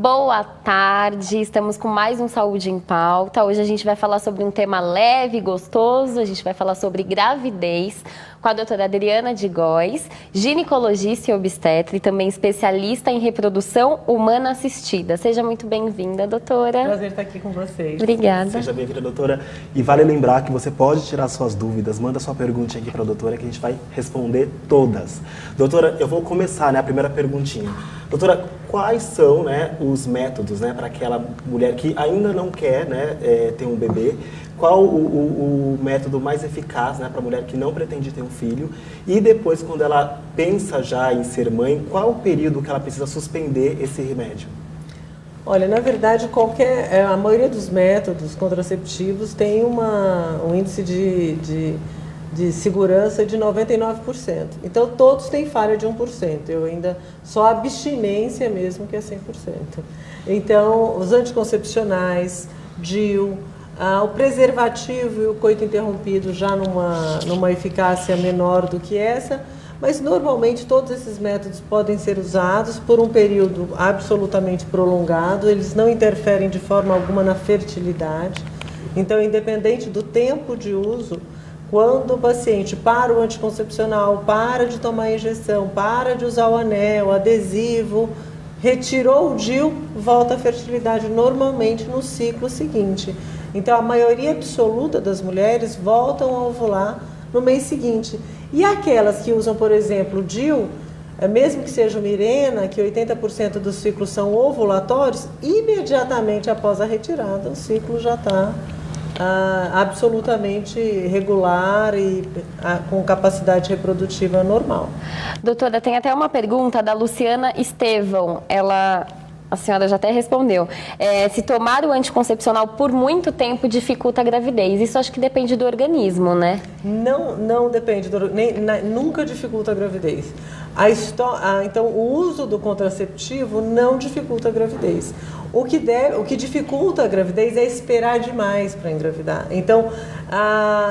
Boa tarde, estamos com mais um Saúde em Pauta. Hoje a gente vai falar sobre um tema leve e gostoso, a gente vai falar sobre gravidez com a doutora Adriana de Góes, ginecologista e obstetra e também especialista em reprodução humana assistida. Seja muito bem-vinda, doutora. Prazer estar aqui com vocês. Obrigada. Seja bem-vinda, doutora. E vale lembrar que você pode tirar suas dúvidas, manda sua pergunta aqui para a doutora que a gente vai responder todas. Doutora, eu vou começar, a primeira perguntinha. Doutora, quais são, os métodos, para aquela mulher que ainda não quer, ter um bebê? Qual o método mais eficaz, para a mulher que não pretende ter um filho? E depois, quando ela pensa já em ser mãe, qual o período que ela precisa suspender esse remédio? Olha, na verdade, a maioria dos métodos contraceptivos tem um índice de segurança de 99%. Então, todos têm falha de 1%. Só a abstinência mesmo que é 100%. Então, os anticoncepcionais, DIU, o preservativo e o coito interrompido já numa eficácia menor do que essa, mas normalmente todos esses métodos podem ser usados por um período absolutamente prolongado, eles não interferem de forma alguma na fertilidade. Então, independente do tempo de uso, quando o paciente para o anticoncepcional, para de tomar injeção, para de usar o anel, o adesivo, retirou o DIU, volta a fertilidade normalmente no ciclo seguinte. Então, a maioria absoluta das mulheres voltam a ovular no mês seguinte. E aquelas que usam, por exemplo, o DIU, mesmo que seja o Mirena, que 80% dos ciclos são ovulatórios, imediatamente após a retirada, o ciclo já está absolutamente regular e com capacidade reprodutiva normal. Doutora, tem até uma pergunta da Luciana Estevão, a senhora já até respondeu. Se tomar o anticoncepcional por muito tempo dificulta a gravidez. Isso acho que depende do organismo, né? Não depende, nunca dificulta a gravidez. Então, o uso do contraceptivo não dificulta a gravidez. O que dificulta a gravidez é esperar demais para engravidar. Então,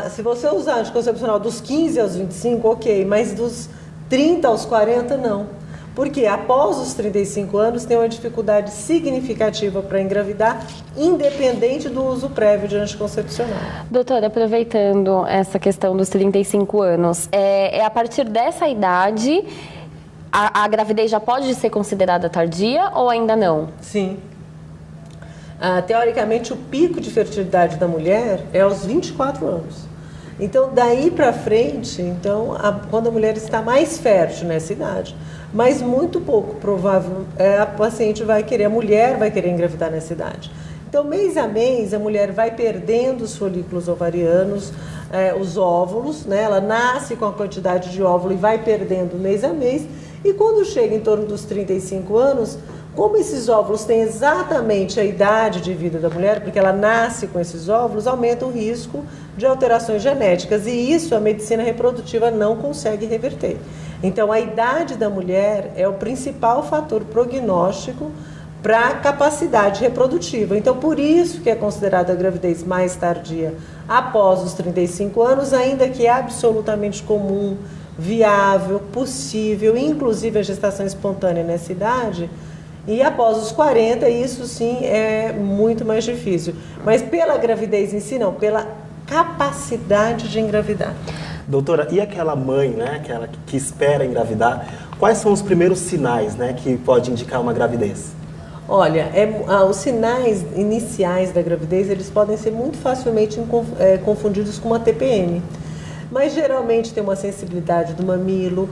se você usar anticoncepcional dos 15 aos 25, ok, mas dos 30 aos 40, não. Porque após os 35 anos tem uma dificuldade significativa para engravidar, independente do uso prévio de anticoncepcional. Doutora, aproveitando essa questão dos 35 anos, a partir dessa idade, a gravidez já pode ser considerada tardia ou ainda não? Sim. Teoricamente, o pico de fertilidade da mulher é aos 24 anos. Então, daí para frente, quando a mulher está mais fértil nessa idade, mas muito pouco provável, a mulher vai querer engravidar nessa idade. Então, mês a mês, a mulher vai perdendo os folículos ovarianos, os óvulos, ela nasce com a quantidade de óvulo e vai perdendo mês a mês, e quando chega em torno dos 35 anos, como esses óvulos têm exatamente a idade de vida da mulher, porque ela nasce com esses óvulos, aumenta o risco de alterações genéticas, e isso a medicina reprodutiva não consegue reverter. Então, a idade da mulher é o principal fator prognóstico para a capacidade reprodutiva. Então, por isso que é considerada a gravidez mais tardia após os 35 anos, ainda que é absolutamente comum, viável, possível, inclusive a gestação espontânea nessa idade. E após os 40, isso sim é muito mais difícil. Mas pela gravidez em si, não, pela capacidade de engravidar. Doutora, e aquela mãe, aquela que espera engravidar, quais são os primeiros sinais, que pode indicar uma gravidez? Olha, os sinais iniciais da gravidez, eles podem ser muito facilmente confundidos com uma TPM. Mas geralmente tem uma sensibilidade do mamilo,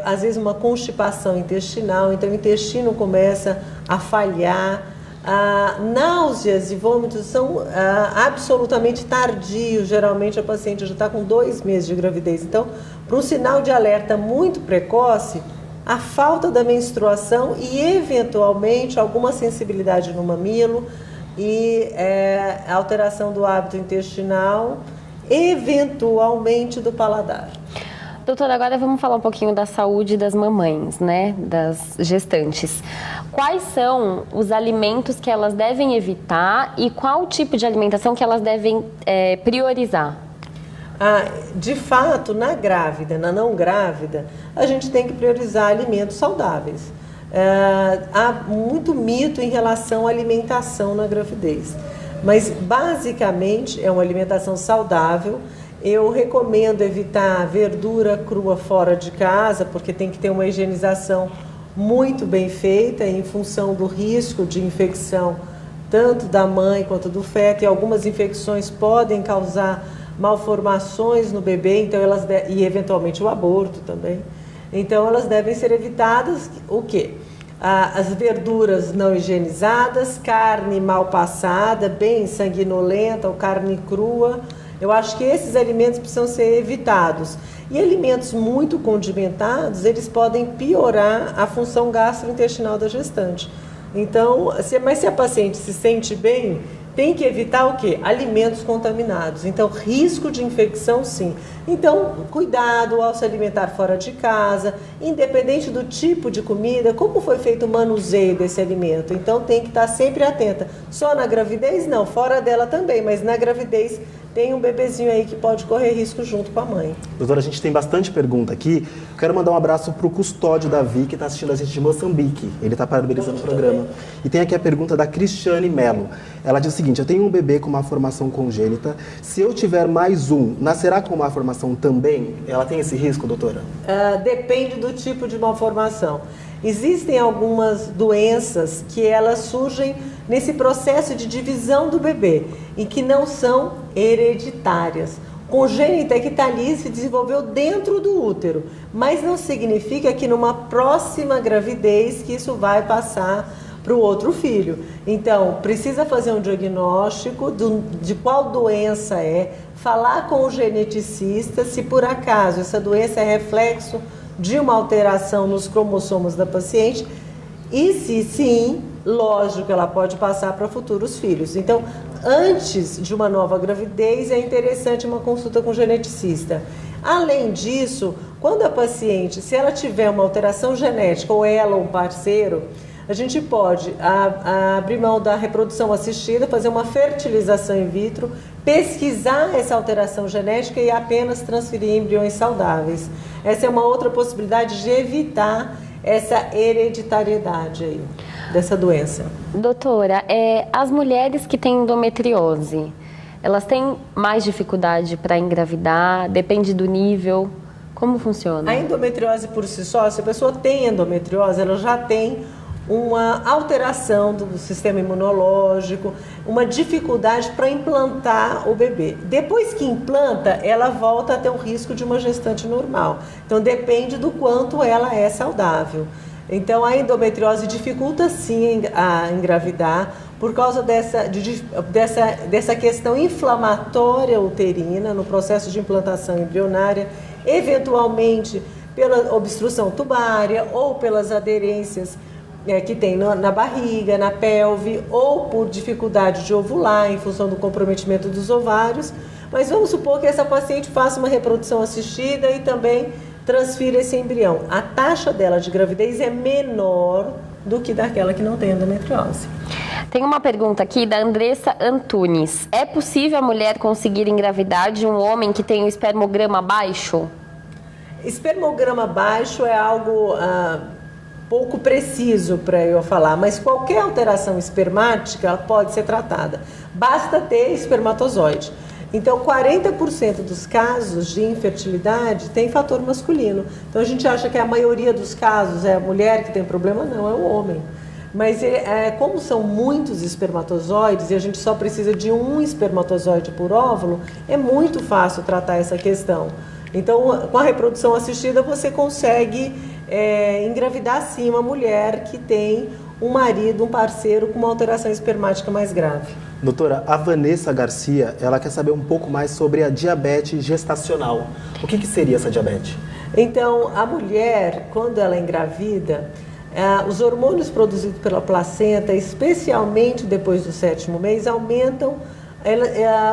às vezes uma constipação intestinal, então o intestino começa a falhar. Náuseas e vômitos são absolutamente tardios, geralmente a paciente já está com 2 meses de gravidez. Então, para um sinal de alerta muito precoce, a falta da menstruação e eventualmente alguma sensibilidade no mamilo e a alteração do hábito intestinal, eventualmente do paladar. Doutora, agora vamos falar um pouquinho da saúde das mamães, das gestantes. Quais são os alimentos que elas devem evitar e qual tipo de alimentação que elas devem priorizar? De fato, na grávida, na não grávida, a gente tem que priorizar alimentos saudáveis. Há muito mito em relação à alimentação na gravidez, mas basicamente é uma alimentação saudável. Eu recomendo evitar verdura crua fora de casa, porque tem que ter uma higienização muito bem feita em função do risco de infecção tanto da mãe quanto do feto, e algumas infecções podem causar malformações no bebê, então e eventualmente o aborto também. Então elas devem ser evitadas o quê? As verduras não higienizadas, carne mal passada, bem sanguinolenta ou carne crua. Eu acho que esses alimentos precisam ser evitados. E alimentos muito condimentados, eles podem piorar a função gastrointestinal da gestante. Então, mas se a paciente se sente bem, tem que evitar o quê? Alimentos contaminados. Então, risco de infecção, sim. Então, cuidado ao se alimentar fora de casa, independente do tipo de comida, como foi feito o manuseio desse alimento. Então, tem que estar sempre atenta. Só na gravidez? Não, fora dela também, mas na gravidez tem um bebezinho aí que pode correr risco junto com a mãe. Doutora, a gente tem bastante pergunta aqui. Eu quero mandar um abraço para o Custódio Davi, que está assistindo a gente de Moçambique. Ele está parabenizando o programa. E tem aqui a pergunta da Cristiane Mello. Ela diz o seguinte: eu tenho um bebê com uma formação congênita. Se eu tiver mais um, nascerá com uma formação também? Ela tem esse risco, doutora? Depende do tipo de malformação. Existem algumas doenças que elas surgem nesse processo de divisão do bebê e que não são hereditárias. Congênita é que está ali, se desenvolveu dentro do útero, mas não significa que numa próxima gravidez que isso vai passar para o outro filho. Então, precisa fazer um diagnóstico de qual doença é, falar com o geneticista se por acaso essa doença é reflexo de uma alteração nos cromossomos da paciente, e se sim, lógico, ela pode passar para futuros filhos. Então, antes de uma nova gravidez, é interessante uma consulta com o geneticista. Além disso, quando a paciente, se ela tiver uma alteração genética, ou ela ou um parceiro, a gente pode abrir mão da reprodução assistida, fazer uma fertilização in vitro, pesquisar essa alteração genética e apenas transferir embriões saudáveis. Essa é uma outra possibilidade de evitar essa hereditariedade aí, dessa doença. Doutora, as mulheres que têm endometriose, elas têm mais dificuldade para engravidar? Depende do nível? Como funciona? A endometriose por si só, se a pessoa tem endometriose, ela já tem uma alteração do sistema imunológico, uma dificuldade para implantar o bebê. Depois que implanta, ela volta a ter o risco de uma gestante normal. Então depende do quanto ela é saudável. Então a endometriose dificulta sim a engravidar por causa dessa questão inflamatória uterina no processo de implantação embrionária, eventualmente pela obstrução tubária ou pelas aderências que tem na barriga, na pelve, ou por dificuldade de ovular em função do comprometimento dos ovários. Mas vamos supor que essa paciente faça uma reprodução assistida e também transfira esse embrião. A taxa dela de gravidez é menor do que daquela que não tem endometriose. Tem uma pergunta aqui da Andressa Antunes. É possível a mulher conseguir engravidar de um homem que tem um espermograma baixo? Espermograma baixo é algo pouco preciso para eu falar, mas qualquer alteração espermática ela pode ser tratada. Basta ter espermatozoide. Então, 40% dos casos de infertilidade tem fator masculino. Então, a gente acha que a maioria dos casos é a mulher que tem problema, não, é o homem. Mas como são muitos espermatozoides e a gente só precisa de um espermatozoide por óvulo, é muito fácil tratar essa questão. Então, com a reprodução assistida, você consegue engravidar sim uma mulher que tem um marido, um parceiro com uma alteração espermática mais grave. Doutora, a Vanessa Garcia, ela quer saber um pouco mais sobre a diabetes gestacional. O que seria essa diabetes? Então, a mulher, quando ela engravida, os hormônios produzidos pela placenta, especialmente depois do 7º mês, aumentam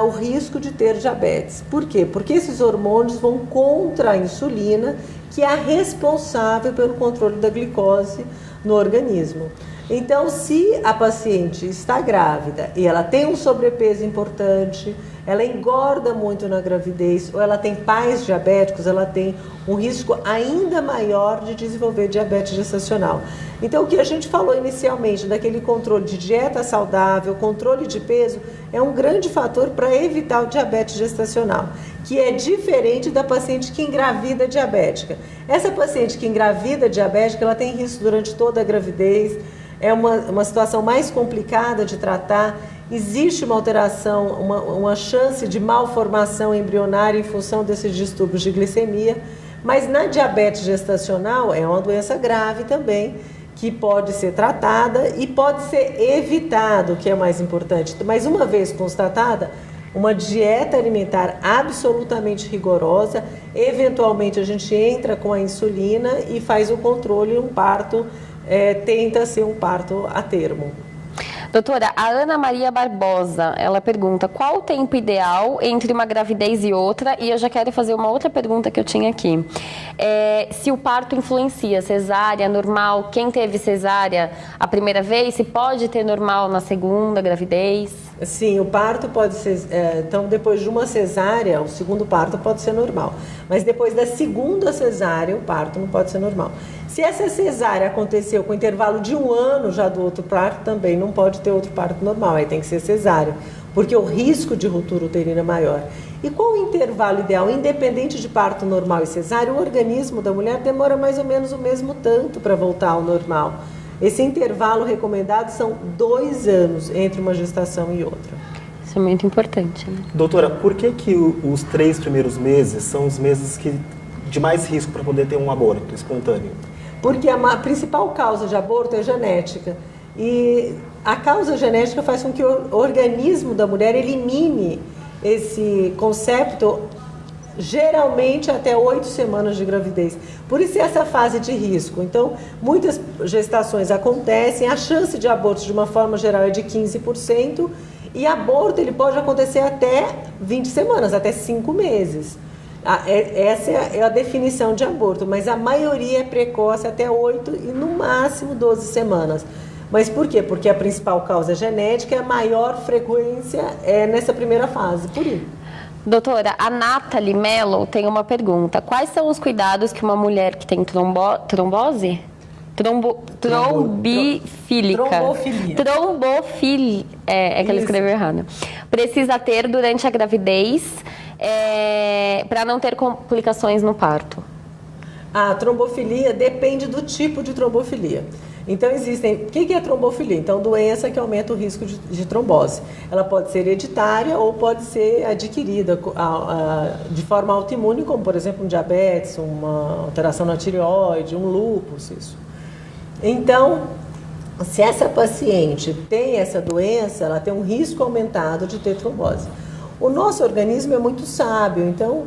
o risco de ter diabetes. Por quê? Porque esses hormônios vão contra a insulina, que é a responsável pelo controle da glicose no organismo. Então, se a paciente está grávida e ela tem um sobrepeso importante, ela engorda muito na gravidez, ou ela tem pais diabéticos, ela tem um risco ainda maior de desenvolver diabetes gestacional. Então, o que a gente falou inicialmente, daquele controle de dieta saudável, controle de peso, é um grande fator para evitar o diabetes gestacional, que é diferente da paciente que engravida diabética. Essa paciente que engravida diabética, ela tem risco durante toda a gravidez, é uma situação mais complicada de tratar, existe uma alteração, uma chance de malformação embrionária em função desses distúrbios de glicemia, mas na diabetes gestacional é uma doença grave também, que pode ser tratada e pode ser evitado, o que é mais importante. Mas uma vez constatada, uma dieta alimentar absolutamente rigorosa, eventualmente a gente entra com a insulina e faz o controle, um parto, tenta ser um parto a termo. Doutora, a Ana Maria Barbosa, ela pergunta qual o tempo ideal entre uma gravidez e outra, e eu já quero fazer uma outra pergunta que eu tinha aqui. Se o parto influencia, cesárea, normal, quem teve cesárea a primeira vez, se pode ter normal na segunda gravidez? Sim, o parto pode ser, então depois de uma cesárea, o segundo parto pode ser normal, mas depois da segunda cesárea, o parto não pode ser normal. Se essa cesárea aconteceu com intervalo de 1 ano já do outro parto, também não pode ter outro parto normal, aí tem que ser cesárea, porque o risco de ruptura uterina é maior. E qual o intervalo ideal? Independente de parto normal e cesárea, o organismo da mulher demora mais ou menos o mesmo tanto para voltar ao normal. Esse intervalo recomendado são 2 anos entre uma gestação e outra. Isso é muito importante, né? Doutora, por que os 3 primeiros meses são os meses de mais risco para poder ter um aborto espontâneo? Porque a principal causa de aborto é genética. E a causa genética faz com que o organismo da mulher elimine esse concepto geralmente até 8 semanas de gravidez. Por isso essa fase de risco. Então, muitas gestações acontecem, a chance de aborto de uma forma geral é de 15%, e aborto ele pode acontecer até 20 semanas, até 5 meses. Essa é a definição de aborto, mas a maioria é precoce até 8 e no máximo 12 semanas. Mas por quê? Porque a principal causa é genética e a maior frequência é nessa primeira fase, por isso. Doutora, a Nathalie Mello tem uma pergunta. Quais são os cuidados que uma mulher que tem trombose? Trombofílica. Trombofilia. É que ela escreveu errado. Precisa ter durante a gravidez para não ter complicações no parto. A trombofilia depende do tipo de trombofilia. Então existem... O que é trombofilia? Então, doença que aumenta o risco de trombose. Ela pode ser hereditária ou pode ser adquirida de forma autoimune, como por exemplo um diabetes, uma alteração na tireoide, um lúpus, isso. Então, se essa paciente tem essa doença, ela tem um risco aumentado de ter trombose. O nosso organismo é muito sábio, então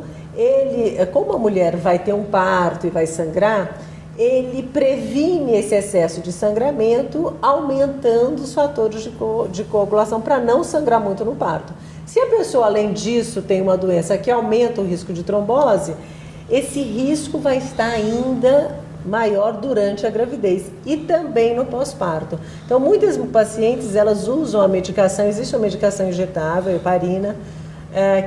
como a mulher vai ter um parto e vai sangrar, ele previne esse excesso de sangramento, aumentando os fatores de coagulação para não sangrar muito no parto. Se a pessoa, além disso, tem uma doença que aumenta o risco de trombose, esse risco vai estar ainda maior durante a gravidez e também no pós-parto. Então, muitas pacientes, elas usam a medicação, existe uma medicação injetável, heparina,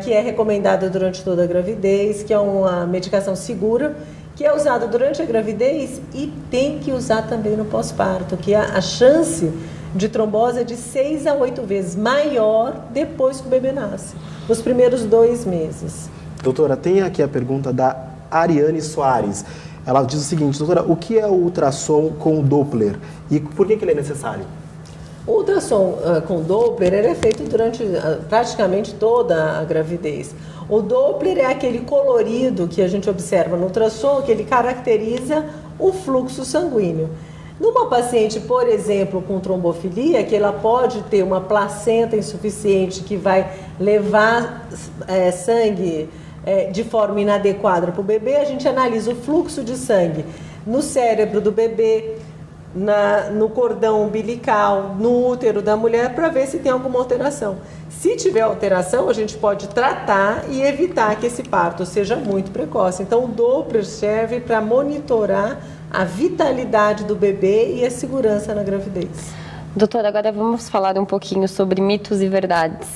que é recomendada durante toda a gravidez, que é uma medicação segura, que é usada durante a gravidez e tem que usar também no pós-parto, que a chance de trombose é de 6 a 8 vezes maior depois que o bebê nasce, nos primeiros 2 meses. Doutora, tem aqui a pergunta da Ariane Soares. Ela diz o seguinte: doutora, o que é o ultrassom com Doppler e por que ele é necessário? O ultrassom com Doppler ele é feito durante praticamente toda a gravidez. O Doppler é aquele colorido que a gente observa no ultrassom, que ele caracteriza o fluxo sanguíneo. Numa paciente, por exemplo, com trombofilia, que ela pode ter uma placenta insuficiente que vai levar sangue de forma inadequada para o bebê, a gente analisa o fluxo de sangue no cérebro do bebê, no cordão umbilical, no útero da mulher, para ver se tem alguma alteração. Se tiver alteração, a gente pode tratar e evitar que esse parto seja muito precoce. Então, o Doppler serve para monitorar a vitalidade do bebê e a segurança na gravidez. Doutora, agora vamos falar um pouquinho sobre mitos e verdades.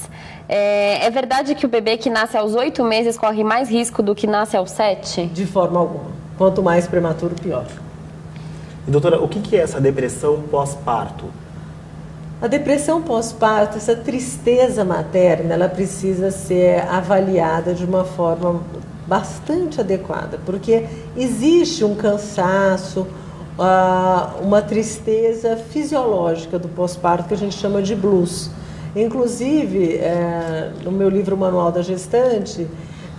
É verdade que o bebê que nasce aos 8 meses corre mais risco do que nasce aos 7? De forma alguma. Quanto mais prematuro, pior. E, doutora, o que é essa depressão pós-parto? A depressão pós-parto, essa tristeza materna, ela precisa ser avaliada de uma forma bastante adequada, porque existe um cansaço, uma tristeza fisiológica do pós-parto que a gente chama de blues. Inclusive, no meu livro Manual da Gestante,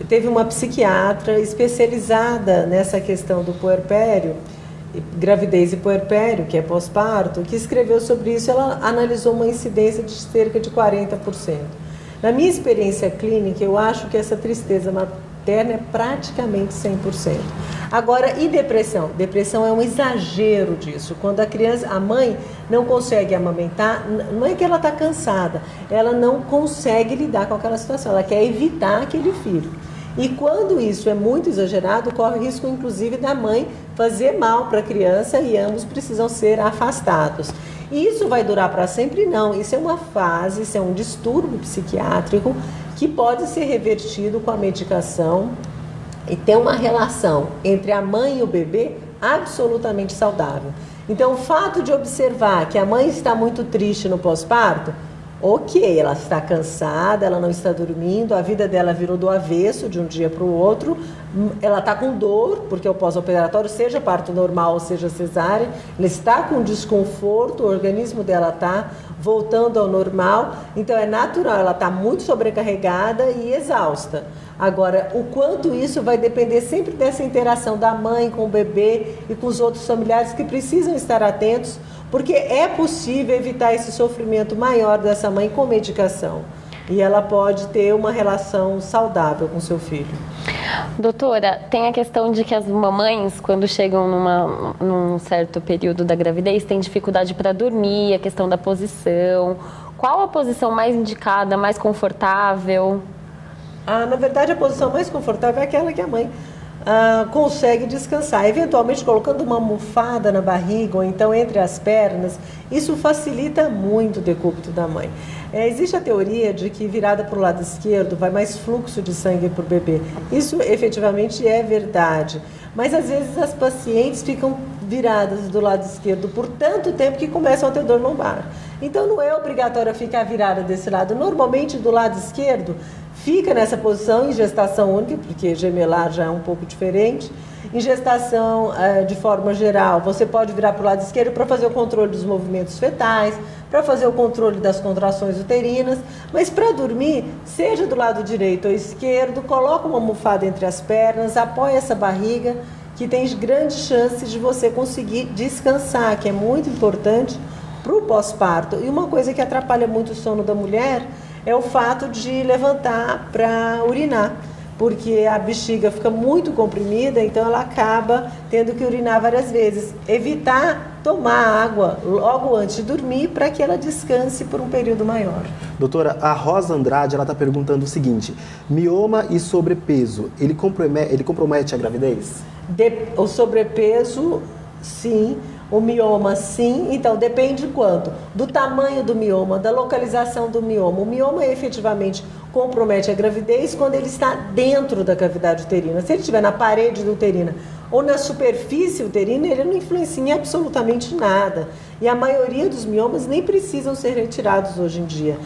teve uma psiquiatra especializada nessa questão do puerpério, gravidez e puerpério, que é pós-parto, que escreveu sobre isso. Ela analisou uma incidência de cerca de 40%. Na minha experiência clínica, eu acho que essa tristeza materna é praticamente 100%. Agora, e depressão? Depressão é um exagero disso. Quando a mãe não consegue amamentar, não é que ela está cansada, ela não consegue lidar com aquela situação, ela quer evitar aquele filho. E quando isso é muito exagerado, corre o risco, inclusive, da mãe fazer mal para a criança e ambos precisam ser afastados. E isso vai durar para sempre? Não. Isso é uma fase, isso é um distúrbio psiquiátrico que pode ser revertido com a medicação e ter uma relação entre a mãe e o bebê absolutamente saudável. Então, o fato de observar que a mãe está muito triste no pós-parto, ok, ela está cansada, ela não está dormindo, a vida dela virou do avesso de um dia para o outro, ela está com dor, porque o pós-operatório, seja parto normal ou seja cesárea, ela está com desconforto, o organismo dela está voltando ao normal, então é natural, ela está muito sobrecarregada e exausta. Agora, o quanto isso vai depender sempre dessa interação da mãe com o bebê e com os outros familiares que precisam estar atentos, porque é possível evitar esse sofrimento maior dessa mãe com medicação. E ela pode ter uma relação saudável com seu filho. Doutora, tem a questão de que as mamães, quando chegam num certo período da gravidez, têm dificuldade para dormir, a questão da posição. Qual a posição mais indicada, mais confortável? Na verdade, a posição mais confortável é aquela que a mãe consegue descansar, eventualmente colocando uma almofada na barriga ou então entre as pernas. Isso facilita muito o decúbito da mãe. Existe a teoria de que virada para o lado esquerdo vai mais fluxo de sangue para o bebê. Isso efetivamente é verdade, mas às vezes as pacientes ficam viradas do lado esquerdo por tanto tempo que começam a ter dor lombar. Então não é obrigatório ficar virada desse lado. Normalmente do lado esquerdo fica nessa posição em gestação única, porque gemelar já é um pouco diferente. Em gestação, de forma geral, você pode virar para o lado esquerdo para fazer o controle dos movimentos fetais, para fazer o controle das contrações uterinas, mas para dormir, seja do lado direito ou esquerdo, coloca uma almofada entre as pernas, apoia essa barriga, que tem grandes chances de você conseguir descansar, que é muito importante para o pós-parto. E uma coisa que atrapalha muito o sono da mulher é o fato de levantar para urinar, porque a bexiga fica muito comprimida, então ela acaba tendo que urinar várias vezes. Evitar tomar água logo antes de dormir para que ela descanse por um período maior. Doutora, a Rosa Andrade, ela está perguntando o seguinte: mioma e sobrepeso, ele compromete a gravidez? O sobrepeso, sim. O mioma, sim. Então, depende quanto? Do tamanho do mioma, da localização do mioma. O mioma efetivamente compromete a gravidez quando ele está dentro da cavidade uterina. Se ele estiver na parede uterina ou na superfície uterina, ele não influencia em absolutamente nada. E a maioria dos miomas nem precisam ser retirados hoje em dia.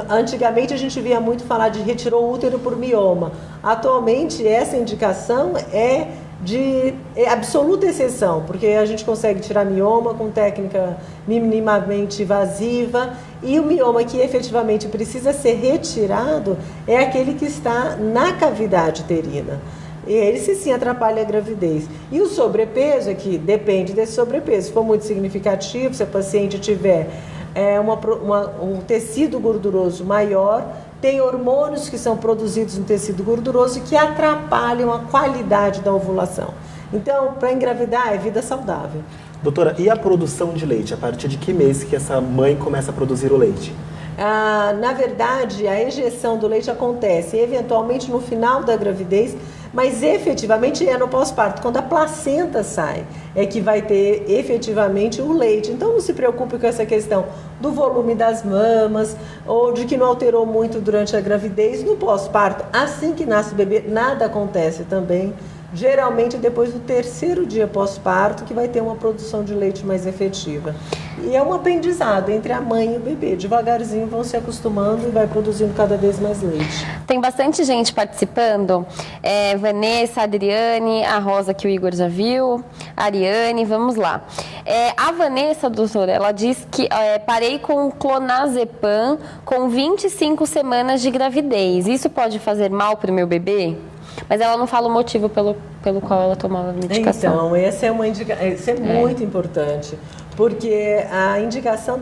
Antigamente, a gente via muito falar de retirou o útero por mioma. Atualmente, essa indicação é de absoluta exceção, porque a gente consegue tirar mioma com técnica minimamente invasiva, e o mioma que efetivamente precisa ser retirado é aquele que está na cavidade uterina. Ele sim atrapalha a gravidez. E o sobrepeso aqui depende desse sobrepeso. Se for muito significativo, se a paciente tiver um tecido gorduroso maior, tem hormônios que são produzidos no tecido gorduroso que atrapalham a qualidade da ovulação. Então, para engravidar é vida saudável. Doutora, e a produção de leite? A partir de que mês que essa mãe começa a produzir o leite? Na verdade, a ejeção do leite acontece eventualmente no final da gravidez, mas efetivamente é no pós-parto. Quando a placenta sai, é que vai ter efetivamente o leite. Então não se preocupe com essa questão do volume das mamas ou de que não alterou muito durante a gravidez. No pós-parto, assim que nasce o bebê, nada acontece também. Geralmente depois do 3º dia pós-parto que vai ter uma produção de leite mais efetiva. E é um aprendizado entre a mãe e o bebê. Devagarzinho vão se acostumando e vai produzindo cada vez mais leite. Tem bastante gente participando. Vanessa, Adriane, a Rosa que o Igor já viu, a Ariane, vamos lá. A Vanessa, doutora, ela diz que parei com o clonazepam com 25 semanas de gravidez. Isso pode fazer mal para o meu bebê? Mas ela não fala o motivo pelo qual ela tomava a medicação. Então, essa é muito importante, porque a indicação,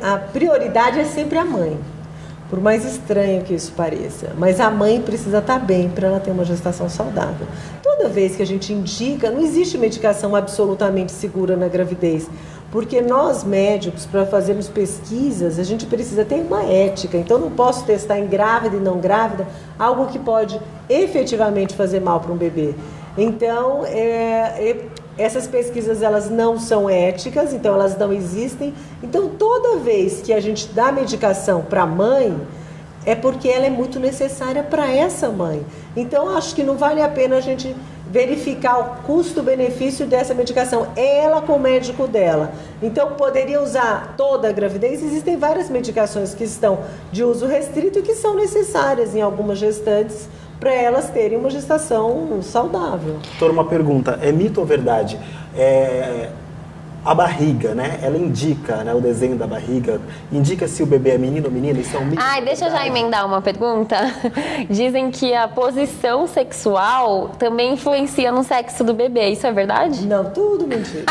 a prioridade é sempre a mãe, por mais estranho que isso pareça. Mas a mãe precisa estar bem para ela ter uma gestação saudável. Toda vez que a gente indica, não existe medicação absolutamente segura na gravidez. Porque nós médicos, para fazermos pesquisas, a gente precisa ter uma ética. Então, não posso testar em grávida e não grávida algo que pode efetivamente fazer mal para um bebê. Então, essas pesquisas elas não são éticas, então elas não existem. Então, toda vez que a gente dá medicação para a mãe, é porque ela é muito necessária para essa mãe. Então, acho que não vale a pena a gente verificar o custo-benefício dessa medicação, ela com o médico dela. Então, poderia usar toda a gravidez? Existem várias medicações que estão de uso restrito e que são necessárias em algumas gestantes para elas terem uma gestação saudável. Doutora, uma pergunta, é mito ou verdade? A barriga, né? Ela indica, né? O desenho da barriga indica se o bebê é menino ou menina. Isso é um mito. Deixa eu já emendar uma pergunta. Dizem que a posição sexual também influencia no sexo do bebê. Isso é verdade? Não, tudo mentira.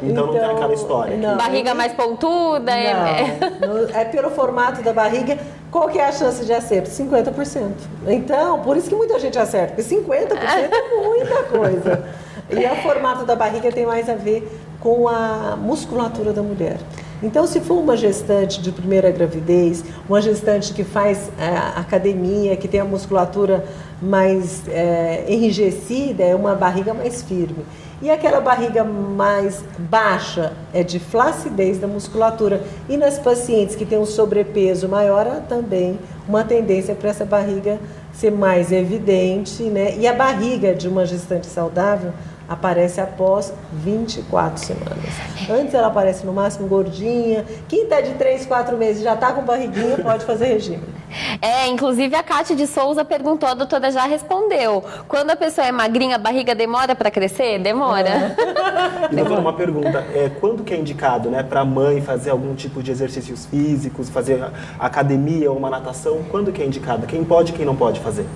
Então não tem aquela história. Não, barriga mais pontuda? Não, é pelo formato da barriga. Qual que é a chance de acerto? 50%. Então, por isso que muita gente acerta, porque 50% é muita coisa. E o formato da barriga tem mais a ver com a musculatura da mulher. Então, se for uma gestante de primeira gravidez, uma gestante que faz academia, que tem a musculatura mais enrijecida, é uma barriga mais firme. E aquela barriga mais baixa é de flacidez da musculatura. E nas pacientes que têm um sobrepeso maior, há também uma tendência para essa barriga ser mais evidente, né? E a barriga de uma gestante saudável aparece após 24 semanas. Antes ela aparece no máximo gordinha. Quem está de 3, 4 meses já está com barriguinha, pode fazer regime. Inclusive a Cátia de Souza perguntou, a doutora já respondeu. Quando a pessoa é magrinha, a barriga demora para crescer? Demora. E doutora, uma pergunta, quando que é indicado, né, para a mãe fazer algum tipo de exercícios físicos, fazer academia ou uma natação? Quando que é indicado? Quem pode e quem não pode fazer?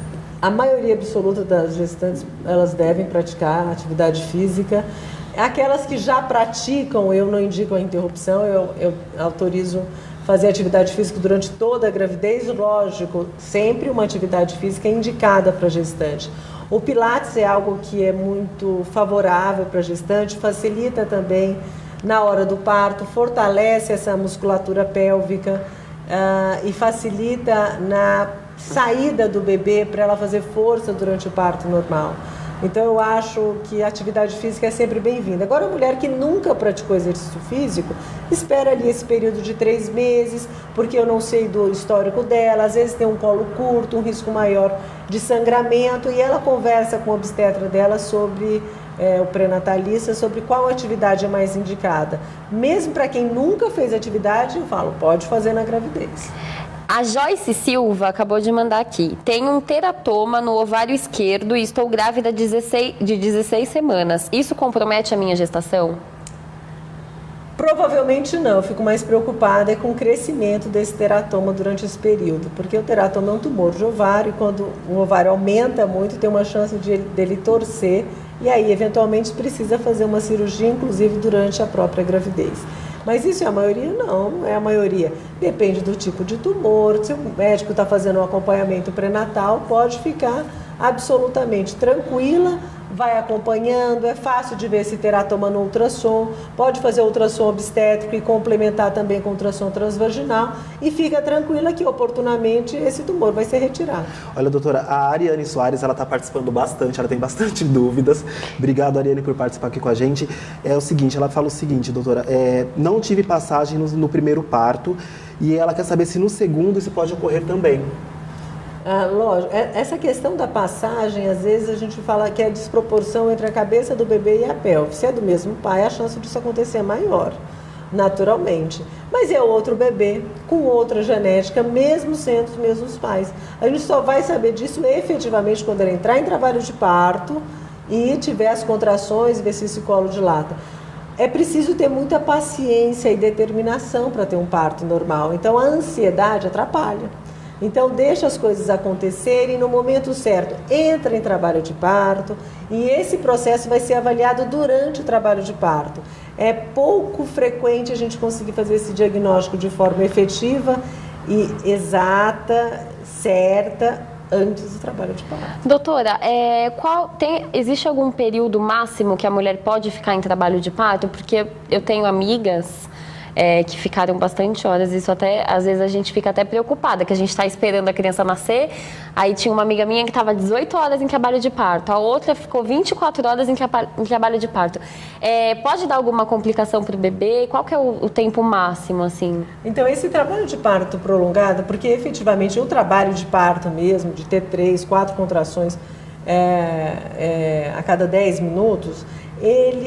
A maioria absoluta das gestantes, elas devem praticar atividade física. Aquelas que já praticam, eu não indico a interrupção, eu autorizo fazer atividade física durante toda a gravidez. Lógico, sempre uma atividade física é indicada para a gestante. O Pilates é algo que é muito favorável para a gestante, facilita também na hora do parto, fortalece essa musculatura pélvica e facilita na saída do bebê para ela fazer força durante o parto normal. Então eu acho que a atividade física é sempre bem-vinda. Agora a mulher que nunca praticou exercício físico, espera ali esse período de 3 meses, porque eu não sei do histórico dela, às vezes tem um colo curto, um risco maior de sangramento, e ela conversa com o obstetra dela sobre o pré-natalista, sobre qual atividade é mais indicada. Mesmo para quem nunca fez atividade, eu falo, pode fazer na gravidez. A Joyce Silva acabou de mandar aqui. Tenho um teratoma no ovário esquerdo e estou grávida de 16 semanas. Isso compromete a minha gestação? Provavelmente não. Eu fico mais preocupada com o crescimento desse teratoma durante esse período. Porque o teratoma é um tumor de ovário e quando o ovário aumenta muito, tem uma chance dele torcer. E aí, eventualmente, precisa fazer uma cirurgia, inclusive durante a própria gravidez. Mas isso é a maioria? Não é a maioria. Depende do tipo de tumor. Se o médico está fazendo um acompanhamento pré-natal, pode ficar absolutamente tranquila vai acompanhando, é fácil de ver se terá tomando ultrassom, pode fazer ultrassom obstétrico e complementar também com ultrassom transvaginal e fica tranquila que oportunamente esse tumor vai ser retirado. Olha, doutora, a Ariane Soares, ela está participando bastante, ela tem bastante dúvidas. Obrigado, Ariane, por participar aqui com a gente. É o seguinte, ela fala o seguinte, doutora, não tive passagem no primeiro parto e ela quer saber se no segundo isso pode ocorrer também. Lógico, essa questão da passagem, às vezes a gente fala que é a desproporção entre a cabeça do bebê e a pelve. Se é do mesmo pai, a chance disso acontecer é maior, naturalmente. Mas é outro bebê, com outra genética, mesmo sendo os mesmos pais. A gente só vai saber disso efetivamente quando ela entrar em trabalho de parto e tiver as contrações e ver se esse colo dilata. É preciso ter muita paciência e determinação para ter um parto normal. Então a ansiedade atrapalha. Então, deixa as coisas acontecerem no momento certo. Entra em trabalho de parto e esse processo vai ser avaliado durante o trabalho de parto. É pouco frequente a gente conseguir fazer esse diagnóstico de forma efetiva e exata, certa, antes do trabalho de parto. Doutora, existe algum período máximo que a mulher pode ficar em trabalho de parto? Porque eu tenho amigas que ficaram bastante horas, isso até, às vezes a gente fica até preocupada, que a gente está esperando a criança nascer, aí tinha uma amiga minha que estava 18 horas em trabalho de parto, a outra ficou 24 horas em trabalho de parto. Pode dar alguma complicação para o bebê? Qual que é o tempo máximo, assim? Então, esse trabalho de parto prolongado, porque efetivamente o trabalho de parto mesmo, de ter 3, 4 contrações a cada 10 minutos,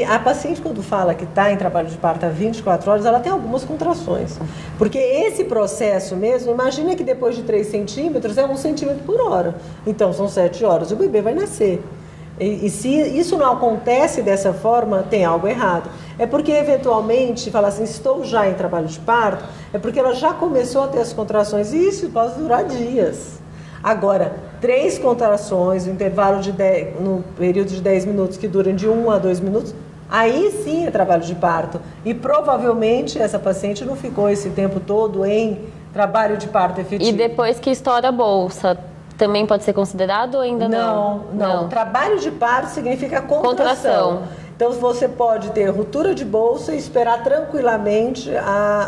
a paciente, quando fala que está em trabalho de parto há 24 horas, ela tem algumas contrações. Porque esse processo mesmo, imagina que depois de 3 centímetros é 1 centímetro por hora. Então, são 7 horas, o bebê vai nascer. E se isso não acontece dessa forma, tem algo errado. É porque, eventualmente, fala assim, estou já em trabalho de parto, é porque ela já começou a ter as contrações e isso pode durar dias. Agora, 3 contrações no intervalo no período de 10 minutos, que duram de 1 a 2 minutos, aí sim é trabalho de parto. E provavelmente essa paciente não ficou esse tempo todo em trabalho de parto efetivo. E depois que estoura a bolsa, também pode ser considerado ou ainda não? Não. Trabalho de parto significa contração. Então, você pode ter ruptura de bolsa e esperar tranquilamente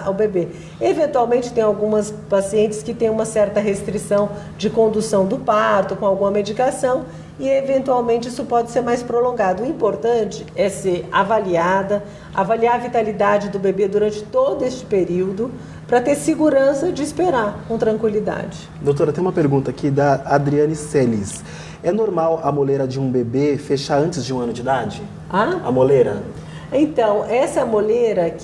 o bebê. Eventualmente, tem algumas pacientes que têm uma certa restrição de condução do parto, com alguma medicação, e eventualmente isso pode ser mais prolongado. O importante é ser avaliar a vitalidade do bebê durante todo este período, para ter segurança de esperar com tranquilidade. Doutora, tem uma pergunta aqui da Adriane Celis. É normal a moleira de um bebê fechar antes de 1 ano de idade? A moleira? Então, essa moleira,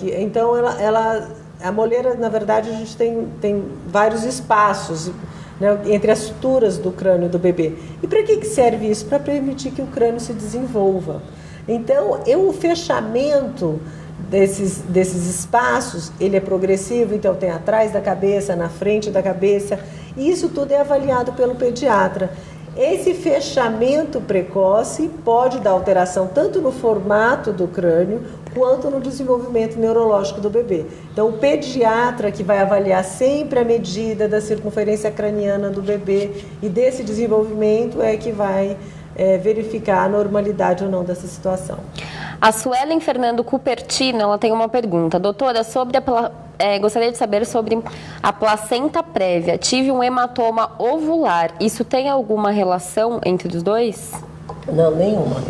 a moleira, na verdade, a gente tem vários espaços, né, entre as suturas do crânio do bebê. E para que serve isso? Para permitir que o crânio se desenvolva. Então, o fechamento desses espaços, ele é progressivo, então tem atrás da cabeça, na frente da cabeça, e isso tudo é avaliado pelo pediatra. Esse fechamento precoce pode dar alteração tanto no formato do crânio quanto no desenvolvimento neurológico do bebê. Então, o pediatra que vai avaliar sempre a medida da circunferência craniana do bebê e desse desenvolvimento é que vai verificar a normalidade ou não dessa situação. A Suelen Fernando Cupertino, ela tem uma pergunta. Doutora, gostaria de saber sobre a placenta prévia. Tive um hematoma ovular. Isso tem alguma relação entre os dois? Não, nenhuma.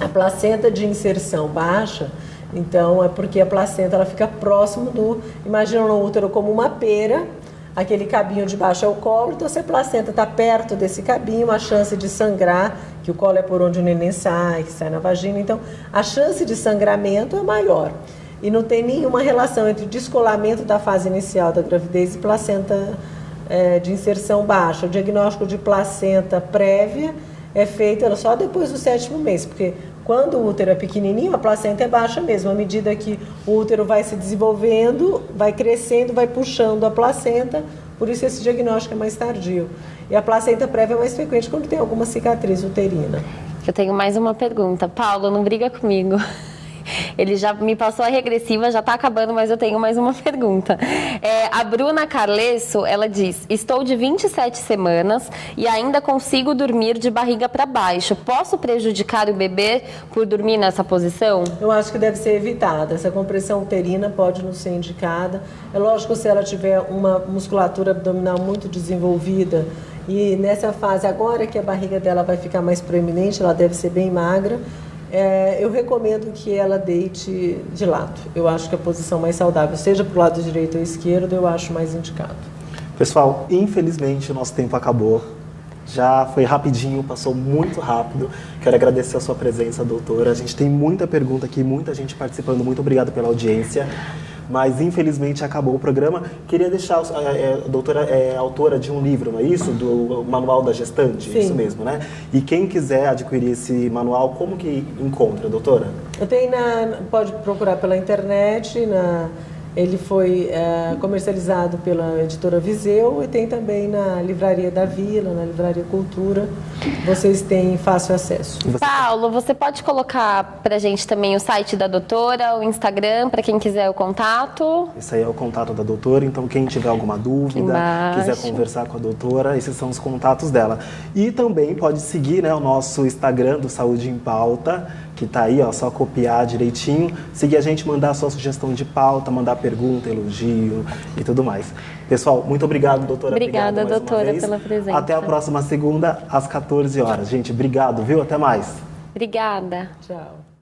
A placenta de inserção baixa, então é porque a placenta ela fica próximo imagina o útero como uma pera, aquele cabinho de baixo é o colo, então se a placenta está perto desse cabinho, a chance de sangrar, que o colo é por onde o neném sai, que sai na vagina, então a chance de sangramento é maior. E não tem nenhuma relação entre descolamento da fase inicial da gravidez e placenta de inserção baixa. O diagnóstico de placenta prévia é feito só depois do 7º mês, porque quando o útero é pequenininho, a placenta é baixa mesmo. À medida que o útero vai se desenvolvendo, vai crescendo, vai puxando a placenta, por isso esse diagnóstico é mais tardio. E a placenta prévia é mais frequente quando tem alguma cicatriz uterina. Eu tenho mais uma pergunta. Paulo, não briga comigo. Ele já me passou a regressiva, já tá acabando, mas eu tenho mais uma pergunta. A Bruna Carlesso, ela diz: estou de 27 semanas e ainda consigo dormir de barriga para baixo. Posso prejudicar o bebê por dormir nessa posição? Eu acho que deve ser evitada. Essa compressão uterina pode não ser indicada. É lógico, se ela tiver uma musculatura abdominal muito desenvolvida e nessa fase agora que a barriga dela vai ficar mais proeminente, ela deve ser bem magra, eu recomendo que ela deite de lado. Eu acho que a posição mais saudável, seja para o lado direito ou esquerdo, eu acho mais indicado. Pessoal, infelizmente o nosso tempo acabou. Já foi rapidinho, passou muito rápido. Quero agradecer a sua presença, doutora. A gente tem muita pergunta aqui, muita gente participando. Muito obrigado pela audiência. Mas infelizmente acabou o programa. Queria deixar, a doutora é autora de um livro, não é isso? Do Manual da Gestante, Sim. isso mesmo, né? E quem quiser adquirir esse manual, como que encontra, doutora? Eu tenho pode procurar pela internet, ele foi comercializado pela editora Viseu e tem também na Livraria da Vila, na Livraria Cultura. Vocês têm fácil acesso. Paulo, você pode colocar pra gente também o site da doutora, o Instagram, para quem quiser o contato? Esse aí é o contato da doutora, então quem tiver alguma dúvida, quiser conversar com a doutora, esses são os contatos dela. E também pode seguir, né, o nosso Instagram do Saúde em Pauta, que tá aí, ó, só copiar direitinho, seguir a gente, mandar a sua sugestão de pauta, mandar pergunta, elogio e tudo mais. Pessoal, muito obrigado, doutora. Obrigada, doutora, pela presença. Até a próxima segunda, às 14 horas. Gente, obrigado, viu? Até mais. Obrigada. Tchau.